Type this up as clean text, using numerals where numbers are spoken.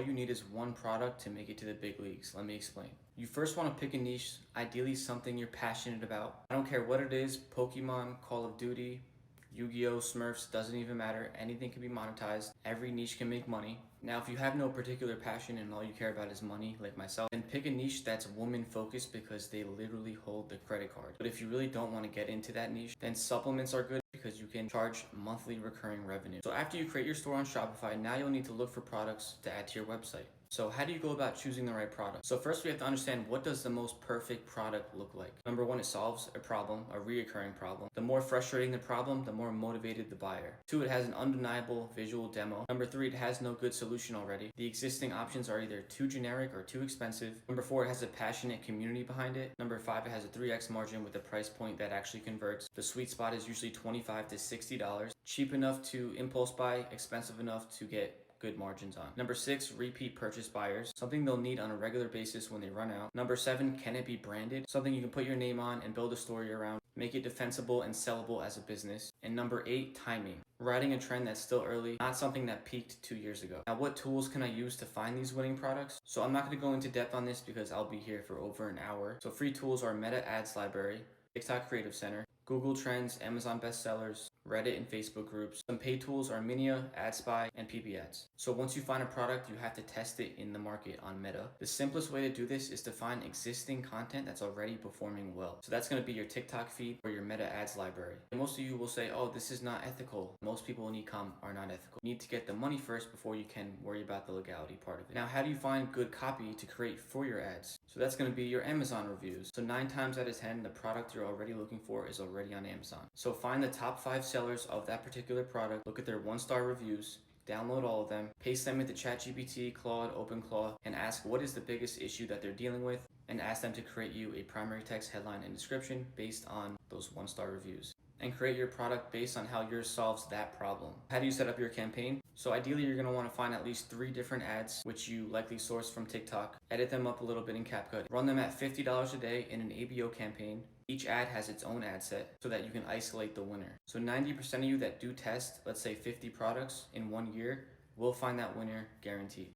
you need is one product to make it to the big leagues. Let me explain. You first want to pick a niche, ideally something you're passionate about. I don't care what it is, Pokemon, Call of Duty, Yu-Gi-Oh, Smurfs, doesn't even matter. Anything can be monetized. Every niche can make money. Now, if you have no particular passion and all you care about is money, like myself, then pick a niche that's woman focused because they literally hold the credit card. But if you really don't want to get into that niche, then supplements are good because you can charge monthly recurring revenue. So after you create your store on Shopify, now you'll need to look for products to add to your website. So how do you go about choosing the right product? So first we have to understand, what does the most perfect product look like? Number one, it solves a problem, a reoccurring problem. The more frustrating the problem, the more motivated the buyer. Two, it has an undeniable visual demo. Number three, it has no good solution already. The existing options are either too generic or too expensive. Number four, it has a passionate community behind it. Number five, it has a 3x margin with a price point that actually converts. The sweet spot is usually $25 to $60. Cheap enough to impulse buy, expensive enough to get good margins on. Number six, repeat purchase buyers, something they'll need on a regular basis when they run out. Number seven, can it be branded? Something you can put your name on and build a story around, make it defensible and sellable as a business. And number eight, timing. Riding a trend that's still early, not something that peaked 2 years ago. Now, what tools can I use to find these winning products? So I'm not going to go into depth on this because I'll be here for over an hour. So free tools are Meta Ads Library, TikTok Creative Center, Google Trends, Amazon bestsellers, Reddit and Facebook groups. Some paid tools are Minia, AdSpy, and PP Ads. So once you find a product, you have to test it in the market on Meta. The simplest way to do this is to find existing content that's already performing well. So that's going to be your TikTok feed or your Meta Ads library. And most of you will say, oh, this is not ethical. Most people in e-com are not ethical. You need to get the money first before you can worry about the legality part of it. Now, how do you find good copy to create for your ads? So that's going to be your Amazon reviews. So 9 times out of 10, the product you're already looking for is already on Amazon. So find the top 5 sellers of that particular product, look at their 1-star reviews, download all of them, paste them into ChatGPT, Claude, OpenClaw, and ask what is the biggest issue that they're dealing with, and ask them to create you a primary text headline and description based on those 1-star reviews. And create your product based on how yours solves that problem. How do you set up your campaign? So ideally, you're going to want to find at least 3 different ads, which you likely source from TikTok, edit them up a little bit in CapCut, run them at $50 a day in an ABO campaign. Each ad has its own ad set so that you can isolate the winner. So 90% of you that do test, let's say 50 products in 1 year, will find that winner guaranteed.